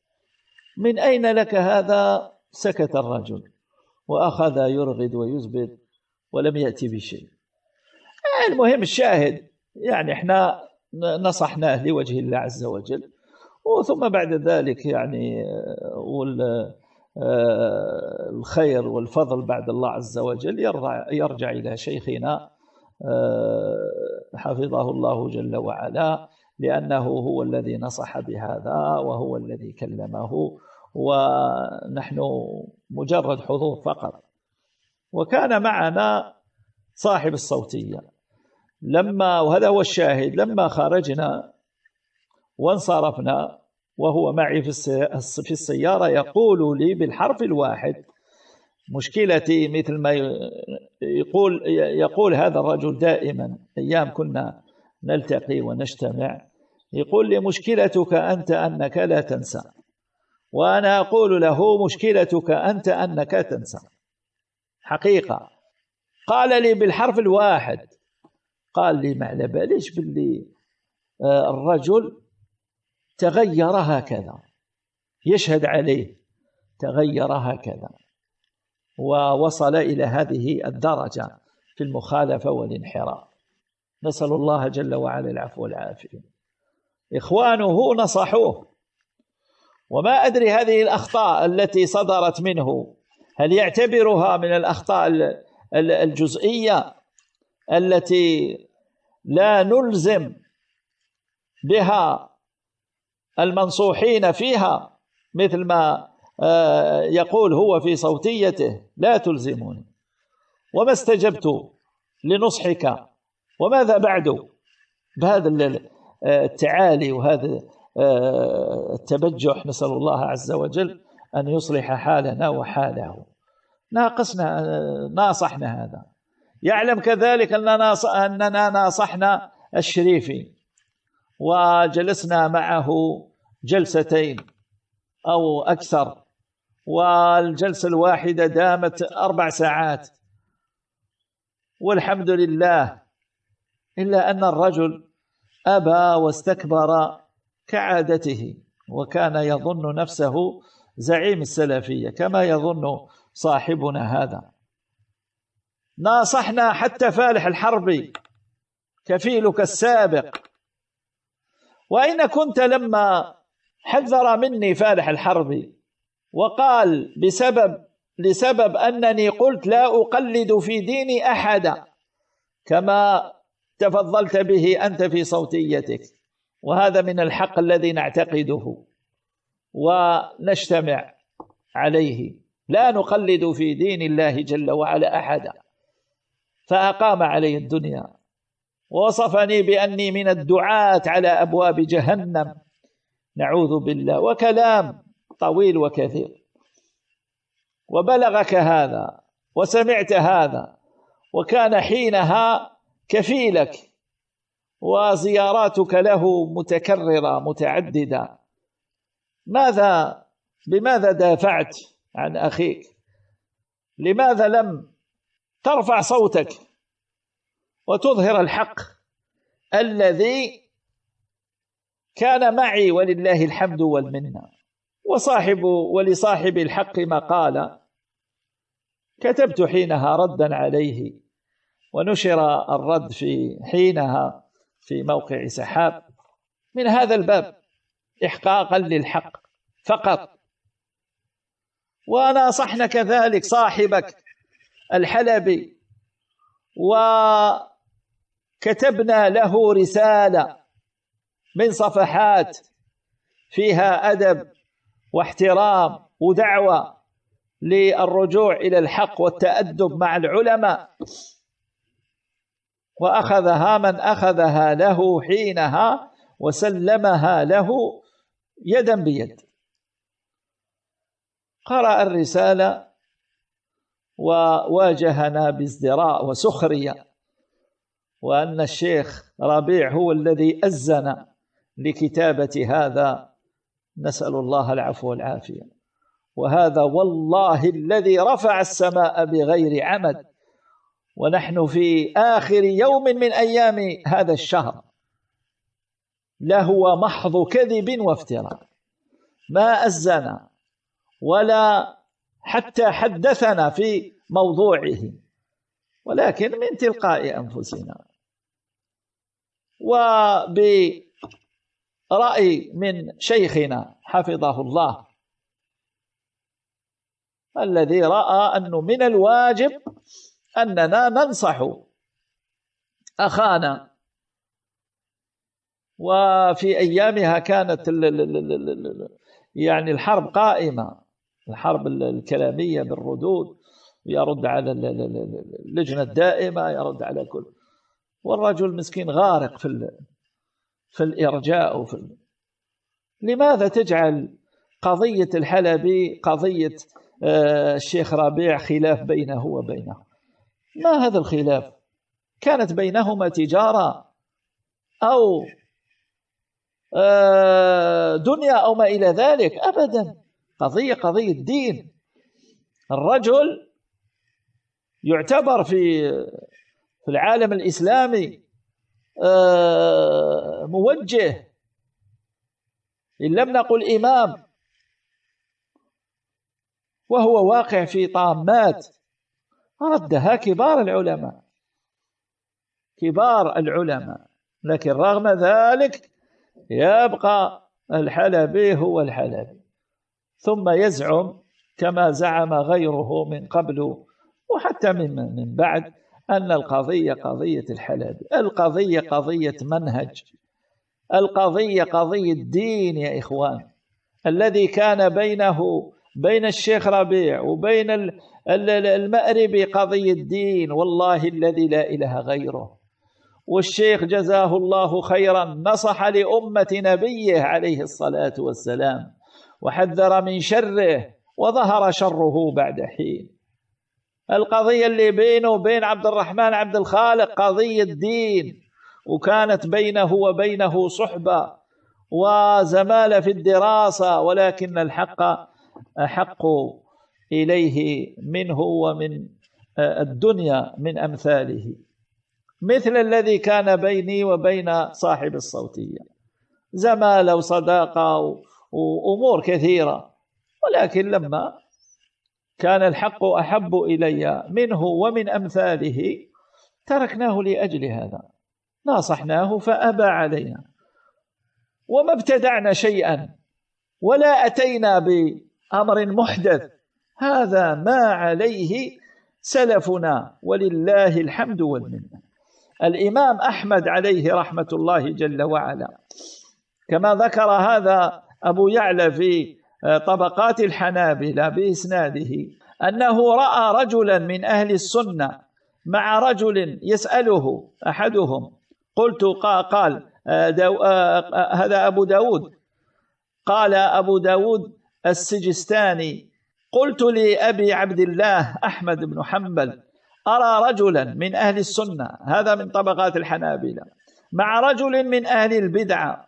من أين لك هذا؟ سكت الرجل وأخذ يرغد ويزبد ولم يأتي بشيء. المهم الشاهد، يعني احنا نصحناه لوجه الله عز وجل، وثم بعد ذلك يعني الخير والفضل بعد الله عز وجل يرجع إلى شيخنا حفظه الله جل وعلا، لأنه هو الذي نصح بهذا وهو الذي كلمه، ونحن مجرد حضور فقط. وكان معنا صاحب الصوتية وهذا هو الشاهد، لما خرجنا وانصرفنا وهو معي في السيارة يقول لي بالحرف الواحد مشكلتي، مثل ما يقول هذا الرجل دائما أيام كنا نلتقي ونجتمع، يقول لي: مشكلتك أنت أنك لا تنسى. وأنا أقول له: مشكلتك أنت أنك تنسى. حقيقة. قال لي بالحرف الواحد، قال لي: ما على باليش باللي الرجل تغير هكذا، يشهد عليه تغير هكذا، ووصل إلى هذه الدرجة في المخالفة والانحراف. نسأل الله جل وعلا العفو والعافية. إخوانه نصحوه، وما أدري هذه الأخطاء التي صدرت منه هل يعتبرها من الأخطاء الجزئية التي لا نلزم بها المنصوحين فيها، مثل ما يقول هو في صوتيته: لا تلزموني، وما استجبت لنصحك، وماذا بعد؟ بهذا التعالي وهذا التبجح. نسأل الله عز وجل أن يصلح حالنا وحاله. ناصحنا هذا، يعلم كذلك أننا ناصحنا الشريفي، وجلسنا معه جلستين أو أكثر، والجلسة الواحدة دامت 4 ساعات، والحمد لله. إلا أن الرجل أبى واستكبر كعادته، وكان يظن نفسه زعيم السلفية كما يظن صاحبنا هذا. ناصحنا حتى فالح الحربي كفيلك السابق. وأين كنت لما حذر مني فالح الحربي وقال لسبب أنني قلت لا أقلد في ديني أحدا، كما تفضلت به أنت في صوتيتك، وهذا من الحق الذي نعتقده ونجتمع عليه، لا نقلد في دين الله جل وعلا أحدا. فأقام علي الدنيا ووصفني بأني من الدعاة على أبواب جهنم، نعوذ بالله، وكلام طويل وكثير. وبلغك هذا وسمعت هذا، وكان حينها كفيلك وزياراتك له متكررة متعددة. بماذا دافعت عن أخيك؟ لماذا لم ترفع صوتك وتظهر الحق الذي كان معي ولله الحمد والمنة؟ ولصاحب الحق مقالة كتبت حينها ردا عليه، ونشر الرد حينها في موقع سحاب من هذا الباب إحقاقا للحق فقط. وناصحنا كذلك صاحبك الحلبي، وكتبنا له رسالة من صفحات فيها أدب واحترام ودعوة للرجوع إلى الحق والتأدب مع العلماء، وأخذها من أخذها له حينها وسلمها له يدا بيد. قرأ الرسالة وواجهنا بازدراء وسخرية، وأن الشيخ ربيع هو الذي أذن لكتابة هذا، نسأل الله العفو والعافية. وهذا والله الذي رفع السماء بغير عمد، ونحن في آخر يوم من أيام هذا الشهر، لهو محض كذب وافتراء، ما أزنا ولا حتى حدثنا في موضوعه، ولكن من تلقاء أنفسنا وبرأي من شيخنا حفظه الله، الذي رأى أنه من الواجب أننا ننصح أخانا. وفي أيامها كانت يعني الحرب قائمة، الحرب الكلامية بالردود، يرد على اللجنة الدائمة، يرد على كل، والرجل مسكين غارق في الإرجاء لماذا تجعل قضية الحلبي قضية الشيخ ربيع خلاف بينه وبينه؟ ما هذا الخلاف؟ كانت بينهما تجارة أو دنيا أو ما إلى ذلك؟ أبدا، قضية دين. الرجل يعتبر في العالم الإسلامي موجه، إن لم نقل إمام، وهو واقع في طامات ردها كبار العلماء. لكن رغم ذلك يبقى الحلبي هو الحلبي، ثم يزعم كما زعم غيره من قبل وحتى من بعد أن القضية قضية الحلبي. القضية قضية منهج، القضية قضية دين يا إخوان. الذي كان بين الشيخ ربيع وبين المأربي قضية دين، والله الذي لا إله غيره. والشيخ جزاه الله خيرا نصح لأمة نبيه عليه الصلاة والسلام، وحذر من شره، وظهر شره بعد حين. القضية اللي بينه وبين عبد الرحمن عبد الخالق قضية دين، وكانت بينه وبينه صحبة وزمالة في الدراسة، ولكن الحق أحق إليه منه ومن الدنيا من أمثاله، مثل الذي كان بيني وبين صاحب الصوتية، زمالة وصداقة وأمور كثيرة، ولكن لما كان الحق أحب إلي منه ومن أمثاله تركناه لأجل هذا، ناصحناه فأبى علينا، وما ابتدعنا شيئا ولا أتينا بأمر محدث، هذا ما عليه سلفنا ولله الحمد والمنة. الإمام أحمد عليه رحمة الله جل وعلا كما ذكر هذا أبو يعلى في طبقات الحنابلة بإسناده أنه رأى رجلا من أهل السنة مع رجل يسأله أحدهم، قلت قال هذا أبو داود، قال أبو داود السجستاني، قلت لأبي عبد الله أحمد بن حنبل أرى رجلا من أهل السنة، هذا من طبقات الحنابلة، مع رجل من أهل البدعة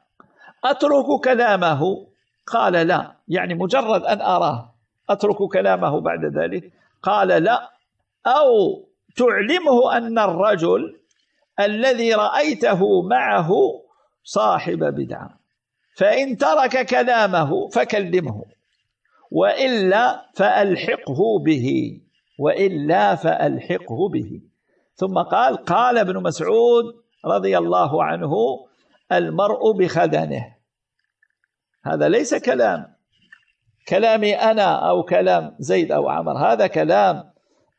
أترك كلامه؟ قال لا، يعني مجرد أن أراه أترك كلامه بعد ذلك؟ قال لا، أو تعلمه أن الرجل الذي رأيته معه صاحب بدعة، فإن ترك كلامه فكلمه، وإلا فألحقه به، وإلا فألحقه به. ثم قال ابن مسعود رضي الله عنه المرء بخدنه. هذا ليس كلامي أنا أو كلام زيد أو عمر، هذا كلام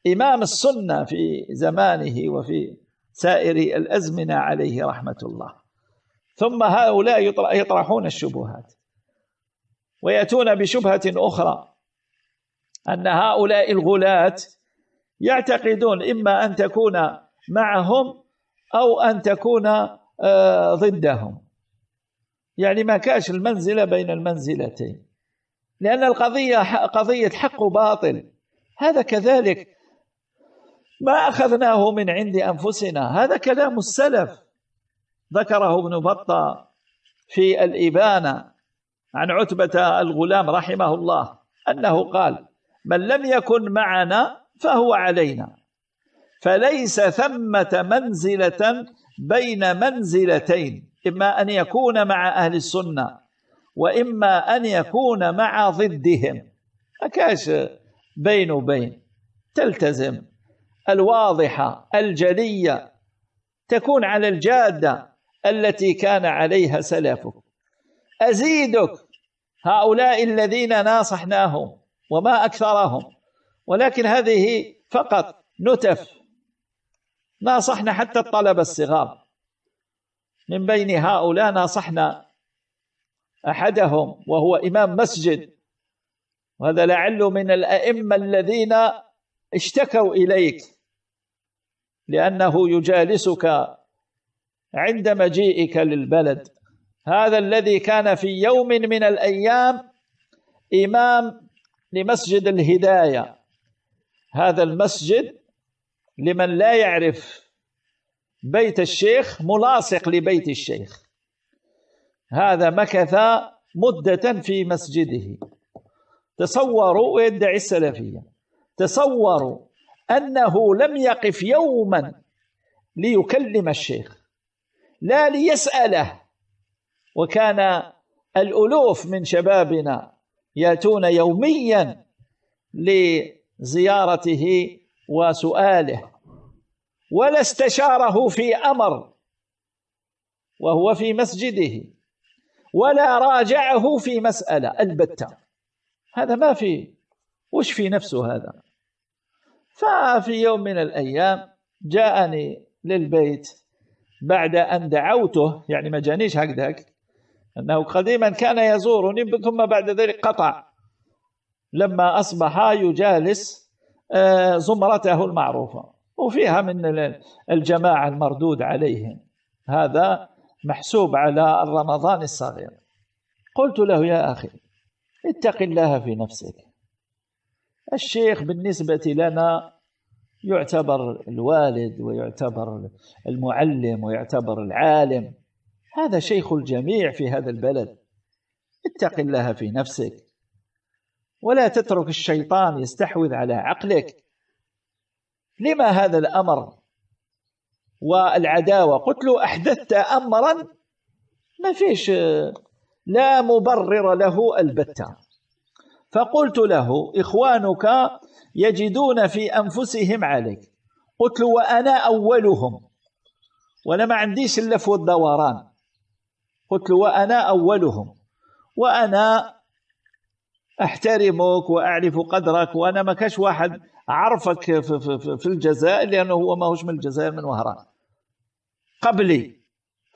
إمام السنة في زمانه وفي سائر الأزمنة عليه رحمة الله. ثم هؤلاء يطرحون الشبهات ويأتون بشبهة أخرى، أن هؤلاء الغلاة يعتقدون إما أن تكون معهم أو أن تكون ضدهم، يعني ما كاش المنزلة بين المنزلتين، لأن القضية قضية حق وباطل. هذا كذلك ما أخذناه من عند أنفسنا، هذا كلام السلف، ذكره ابن بطة في الإبانة عن عتبة الغلام رحمه الله أنه قال: من لم يكن معنا فهو علينا، فليس ثمة منزلة بين منزلتين، إما أن يكون مع أهل السنة وإما أن يكون مع ضدهم، أكاش بين وبين، تلتزم الواضحة الجلية، تكون على الجادة التي كان عليها سلفك. أزيدك هؤلاء الذين ناصحناهم وما أكثرهم، ولكن هذه فقط نتف، ناصحنا حتى الطلبة الصغار. من بين هؤلاء ناصحنا أحدهم وهو إمام مسجد، وهذا لعل من الأئمة الذين اشتكوا إليك لأنه يجالسك عند مجيئك للبلد. هذا الذي كان في يوم من الأيام إمام لمسجد الهداية، هذا المسجد لمن لا يعرف بيت الشيخ ملاصق لبيت الشيخ، هذا مكث مدة في مسجده. تصوروا، ويدعي السلفية، تصوروا أنه لم يقف يوما ليكلم الشيخ لا ليسأله، وكان الألوف من شبابنا يأتون يوميا لزيارته وسؤاله، ولا استشاره في أمر وهو في مسجده، ولا راجعه في مسألة البتة. هذا ما في، وش في نفسه هذا؟ ففي يوم من الأيام جاءني للبيت بعد أن دعوته، يعني ما جانيش هكذاك، أنه قديما كان يزورني ثم بعد ذلك قطع لما أصبح يجالس زمرته المعروفة، وفيها من الجماعة المردود عليهم، هذا محسوب على الرمضان الصغير. قلت له: يا أخي اتق الله في نفسك، الشيخ بالنسبة لنا يعتبر الوالد ويعتبر المعلم ويعتبر العالم، هذا شيخ الجميع في هذا البلد، اتق الله في نفسك. ولا تترك الشيطان يستحوذ على عقلك. لما هذا الأمر والعداوة؟ قلت له أحدثت أمرا ما فيش، لا مبرر له البتة. فقلت له إخوانك يجدون في أنفسهم عليك. قلت له وأنا أولهم، وأنا ما عنديش اللف والدوران. قلت له وأنا أولهم، وأنا أحترمك وأعرف قدرك، وأنا ما كاش واحد عرفك في الجزائر، لأنه هو ما هوش من الجزائر، من وهران قبلي.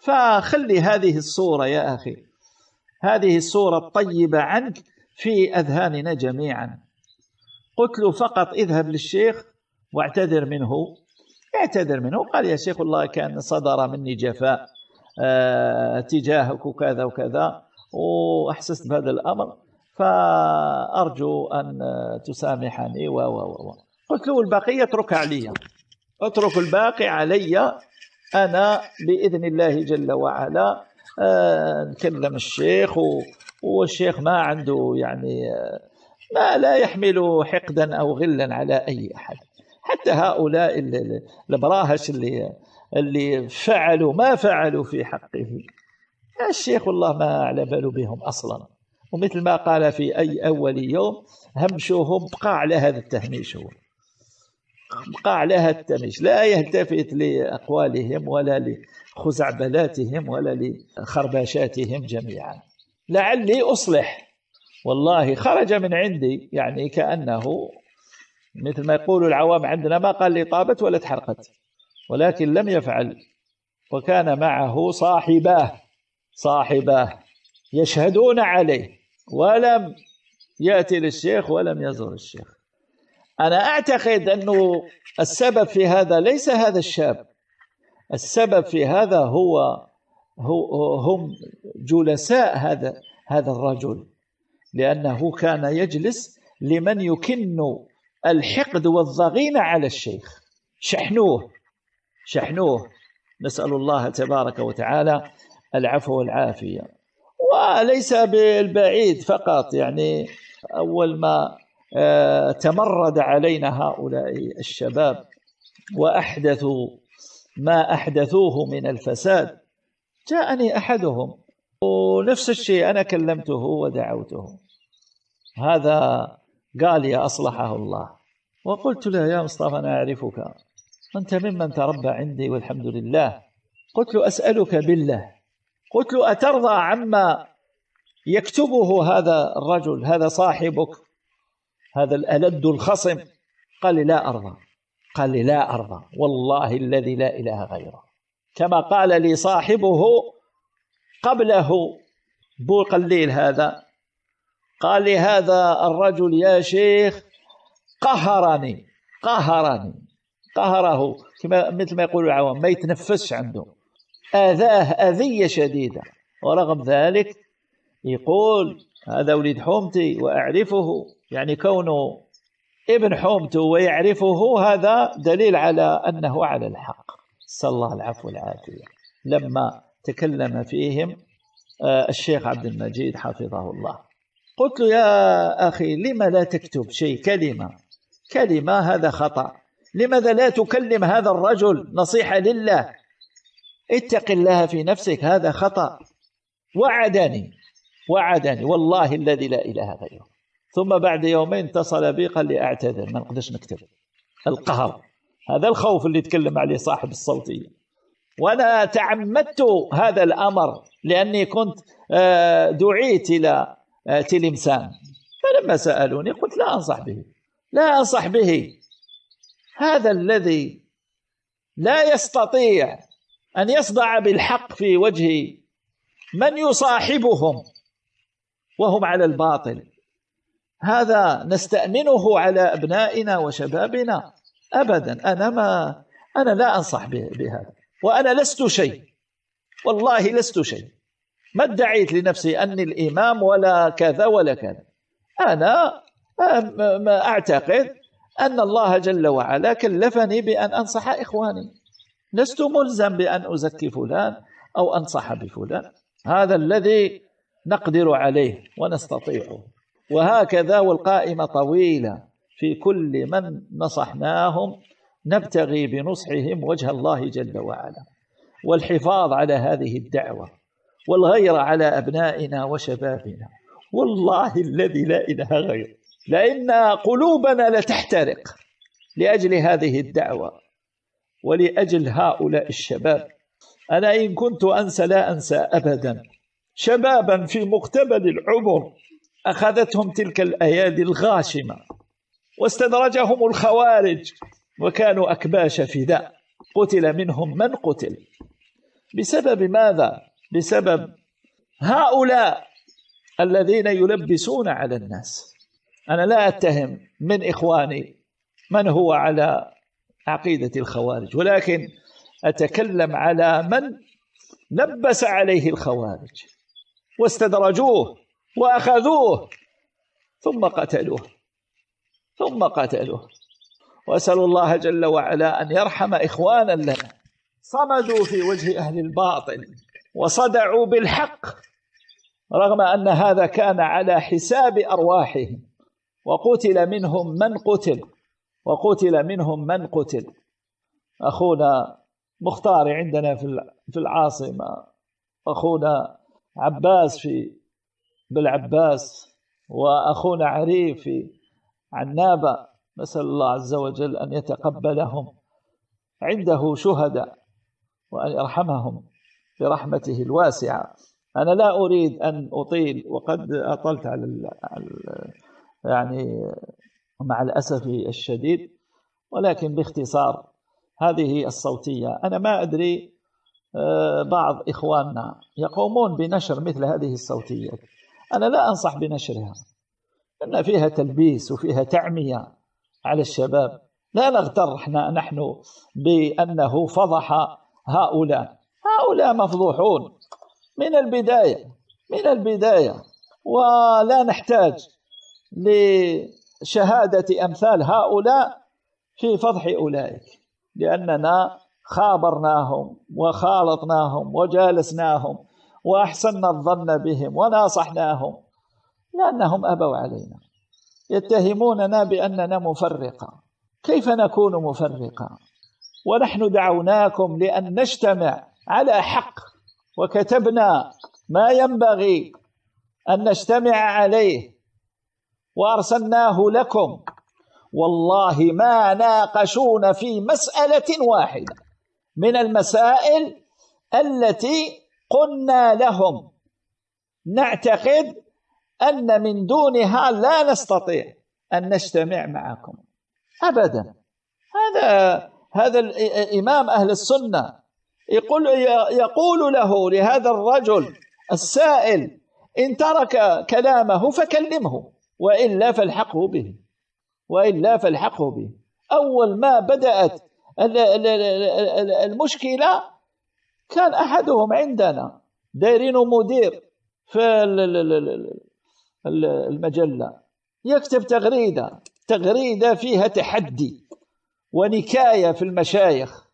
فخلي هذه الصورة يا أخي، هذه الصورة الطيبة عنك في أذهاننا جميعا. قلت له فقط اذهب للشيخ واعتذر منه. اعتذر منه. قال يا شيخ والله كان صدر مني جفاء تجاهك وكذا وكذا، وأحسست بهذا الأمر، فأرجو أن تسامحني قلت له الباقي اترك علي، اترك الباقي علي، أنا بإذن الله جل وعلا نكلم الشيخ، والشيخ ما عنده يعني ما لا يحمل حقدا أو غلا على أي أحد. حتى هؤلاء البراهش اللي فعلوا ما فعلوا في حقه، الشيخ والله ما على باله بهم أصلا. ومثل ما قال في أي أول يوم همشوهم، بقى على هذا التهميش، هو بقى على هذا التهميش، لا يلتفت لأقوالهم ولا لخزعبلاتهم ولا لخرباشاتهم جميعا. لعلي أصلح. والله خرج من عندي يعني كأنه مثل ما يقول العوام عندنا، ما قال لي طابت ولا تحرقت، ولكن لم يفعل. وكان معه صاحباه يشهدون عليه، ولم يأتي للشيخ ولم يزور الشيخ. أنا أعتقد أنه السبب في هذا ليس هذا الشاب، السبب في هذا هم جلساء هذا الرجل، لأنه كان يجلس لمن يكن الحقد والضغينة على الشيخ. شحنوه. نسأل الله تبارك وتعالى العفو والعافية. وليس بالبعيد فقط، يعني أول ما تمرد علينا هؤلاء الشباب وأحدثوا ما أحدثوه من الفساد، جاءني أحدهم ونفس الشيء أنا كلمته ودعوته. هذا قال يا أصلحه الله، وقلت له يا مصطفى أنا أعرفك، أنت ممن تربى عندي والحمد لله. قلت له أسألك بالله، قلت له أترضى عما يكتبه هذا الرجل، هذا صاحبك، هذا الألد الخصم؟ قال لي لا أرضى والله الذي لا إله غيره. كما قال لي صاحبه قبله بو قليل هذا، قال لي هذا الرجل يا شيخ قهره مثل ما يقول العوام، ما يتنفسش عنده، آذاه أذية شديدة. ورغم ذلك يقول هذا وليد حومتي وأعرفه، يعني كونه ابن حومته ويعرفه هذا دليل على أنه على الحق. صلى الله العفو والعافية. لما تكلم فيهم الشيخ عبد المجيد حفظه الله، قلت له يا أخي لما لا تكتب شيء، كلمة هذا خطأ، لماذا لا تكلم هذا الرجل نصيحة لله؟ اتق الله في نفسك، هذا خطأ. وعدني والله الذي لا إله غيره. ثم بعد يومين اتصل بي قال لي أعتذر، ما نقدرش نكتب. القهر، هذا الخوف اللي تكلم عليه صاحب الصوتية. وأنا تعمدت هذا الأمر لأني كنت دعيت إلى تلمسان، فلما سألوني قلت لا أنصح به. هذا الذي لا يستطيع أن يصدع بالحق في وجه من يصاحبهم وهم على الباطل، هذا نستأمنه على أبنائنا وشبابنا؟ أبدا. أنا لا أنصح بهذا، وأنا لست شيء، والله لست شيء، ما ادعيت لنفسي أني الإمام ولا كذا ولا كذا. أنا ما أعتقد أن الله جل وعلا كلفني بأن أنصح إخواني، لست ملزم بأن أزكي فلان أو أنصح بفلان. هذا الذي نقدر عليه ونستطيعه. وهكذا والقائمة طويلة في كل من نصحناهم نبتغي بنصحهم وجه الله جل وعلا، والحفاظ على هذه الدعوة، والغير على أبنائنا وشبابنا. والله الذي لا إله غيره لأن قلوبنا لتحترق لأجل هذه الدعوة ولأجل هؤلاء الشباب. أنا إن كنت أنسى لا أنسى أبدا شبابا في مقتبل العمر أخذتهم تلك الأيادي الغاشمة واستدرجهم الخوارج وكانوا أكباش فداء، قتل منهم من قتل. بسبب ماذا؟ بسبب هؤلاء الذين يلبسون على الناس. أنا لا أتهم من إخواني من هو على عقيدة الخوارج، ولكن أتكلم على من لبس عليه الخوارج واستدرجوه وأخذوه ثم قتلوه. وأسأل الله جل وعلا أن يرحم إخوانا لنا صمدوا في وجه أهل الباطل وصدعوا بالحق رغم أن هذا كان على حساب أرواحهم، وقتل منهم من قتل. أخونا مختار عندنا في العاصمة، أخونا عباس في بالعباس، وأخونا عريف في عنابة، نسأل الله عز وجل أن يتقبلهم عنده شهداء وأن يرحمهم برحمته الواسعة. أنا لا أريد أن أطيل وقد أطلت يعني مع الأسف الشديد، ولكن باختصار هذه الصوتية أنا ما أدري بعض إخواننا يقومون بنشر مثل هذه الصوتيات، أنا لا أنصح بنشرها لأن فيها تلبيس وفيها تعمية على الشباب. لا نغتر نحن بأنه فضح هؤلاء مفضوحون من البداية ولا نحتاج لشهادة أمثال هؤلاء في فضح أولئك، لأننا خابرناهم وخالطناهم وجالسناهم وأحسننا الظن بهم وناصحناهم لأنهم أبوا علينا، يتهموننا بأننا مفرقة. كيف نكون مفرقة ونحن دعوناكم لأن نجتمع على حق وكتبنا ما ينبغي أن نجتمع عليه وأرسلناه لكم؟ والله ما ناقشون في مسألة واحدة من المسائل التي قلنا لهم نعتقد أن من دونها لا نستطيع أن نجتمع معكم أبدا. هذا الإمام أهل السنة يقول لهذا الرجل السائل إن ترك كلامه فكلمه وإلا فالحقه به. أول ما بدأت المشكلة كان أحدهم عندنا دايرين مدير في المجلة يكتب تغريدة فيها تحدي ونكاية في المشايخ،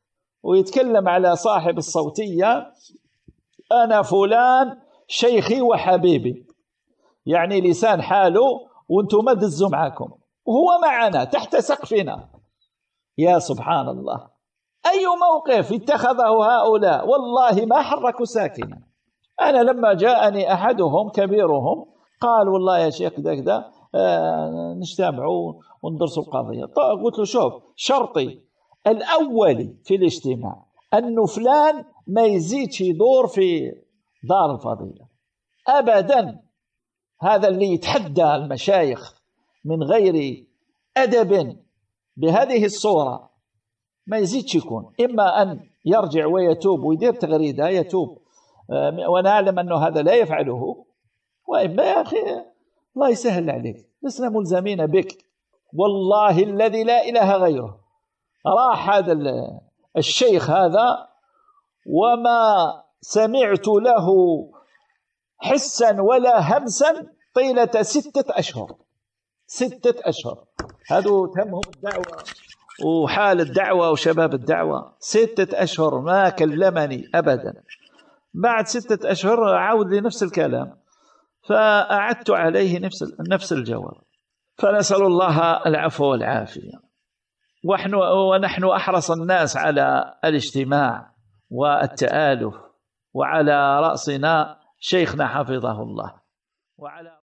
ويتكلم على صاحب الصوتية أنا فلان شيخي وحبيبي، يعني لسان حاله وانتم ما دزوا معكم وهو معنا تحت سقفنا. يا سبحان الله، أي موقف اتخذه هؤلاء والله ما حركوا ساكنا. أنا لما جاءني أحدهم كبيرهم قال والله يا شيخ كذا نجتمعوا وندرسوا القضية. قلت له شوف، شرطي الأولي في الاجتماع أنه فلان ما يزيدش يدور في دار الفضيلة أبدا. هذا اللي يتحدى المشايخ من غير أدب بهذه الصورة ما يزيدش يكون، إما أن يرجع ويتوب ويدير تغريدة يتوب ونعلم أنه هذا لا يفعله، وإما يا أخي الله يسهل عليك لسنا ملزمين بك. والله الذي لا إله غيره راح هذا الشيخ هذا وما سمعت له حسا ولا همسا طيلة 6 أشهر. 6 أشهر هذا تمهم الدعوة وحال الدعوة وشباب الدعوة. 6 أشهر ما كلمني أبدا. بعد 6 أشهر عاود لي نفس الكلام، فأعدت عليه نفس الجواب. فنسأل الله العفو والعافية. ونحن أحرص الناس على الاجتماع والتآلف، وعلى رأسنا شيخنا حفظه الله.